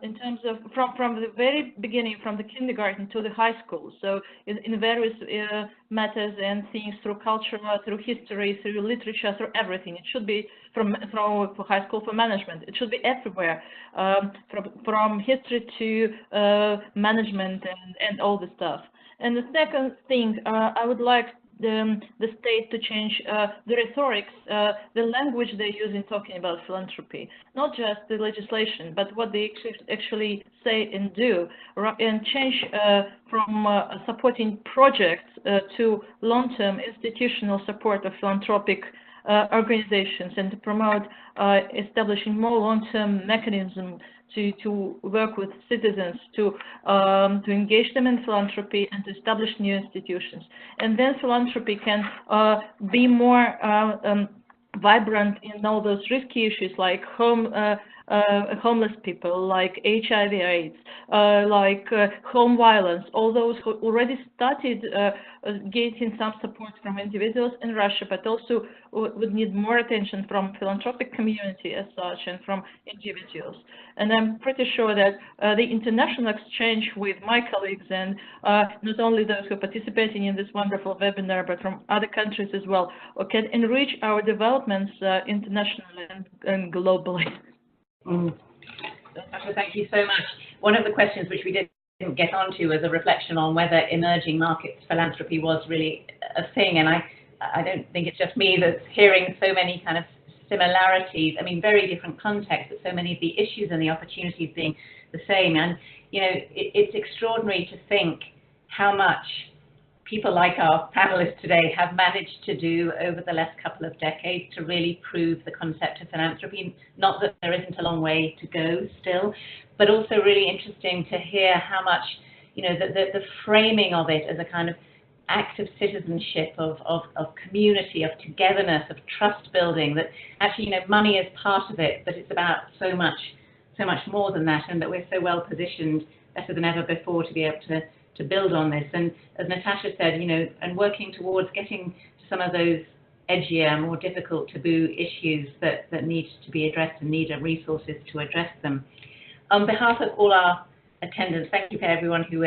in terms of from the very beginning, from the kindergarten to the high school. So in various matters and things, through culture, through history, through literature, through everything. It should be from for high school, for management. It should be everywhere, from history to management and all the stuff. And the second thing, I would like the state to change the rhetorics, the language they use in talking about philanthropy, not just the legislation, but what they actually say and do, and change from supporting projects to long-term institutional support of philanthropic organizations, and to promote establishing more long-term mechanisms to work with citizens, to engage them in philanthropy and to establish new institutions. And then philanthropy can be more vibrant in all those risky issues like homeless people, like HIV/AIDS, like home violence, all those who already started getting some support from individuals in Russia, but also would need more attention from philanthropic community as such and from individuals. And I'm pretty sure that the international exchange with my colleagues and not only those who are participating in this wonderful webinar, but from other countries as well, can enrich our developments internationally and globally. Natasha, thank you so much. One of the questions which we didn't get onto was a reflection on whether emerging markets philanthropy was really a thing, and I don't think it's just me that's hearing so many kind of similarities. I mean, very different contexts, but so many of the issues and the opportunities being the same. And you know, it's extraordinary to think how much people like our panelists today have managed to do over the last couple of decades to really prove the concept of philanthropy. Not that there isn't a long way to go still, but also really interesting to hear how much, you know, the framing of it as a kind of act of citizenship, of community, of togetherness, of trust building, that actually, you know, money is part of it, but it's about so much more than that, and that we're so well positioned, better than ever before, to be able to build on this. And as Natasha said, you know, and working towards getting some of those edgier, more difficult taboo issues that need to be addressed and need resources to address them. On behalf of all our attendants, thank you for everyone who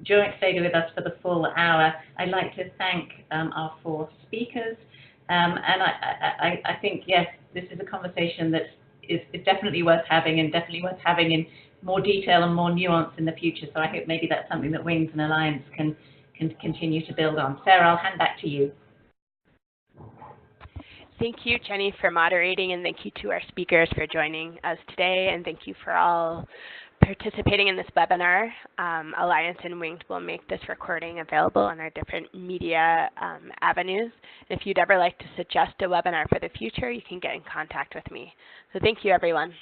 stayed with us for the full hour. I'd like to thank our four speakers. And I think, yes, this is a conversation that is definitely worth having, and definitely worth having in more detail and more nuance in the future. So I hope maybe that's something that Wings and Alliance can continue to build on. Sarah, I'll hand back to you. Thank you, Jenny, for moderating, and thank you to our speakers for joining us today, and thank you for all participating in this webinar. Alliance and Winged will make this recording available on our different media avenues. And if you'd ever like to suggest a webinar for the future, you can get in contact with me. So thank you, everyone.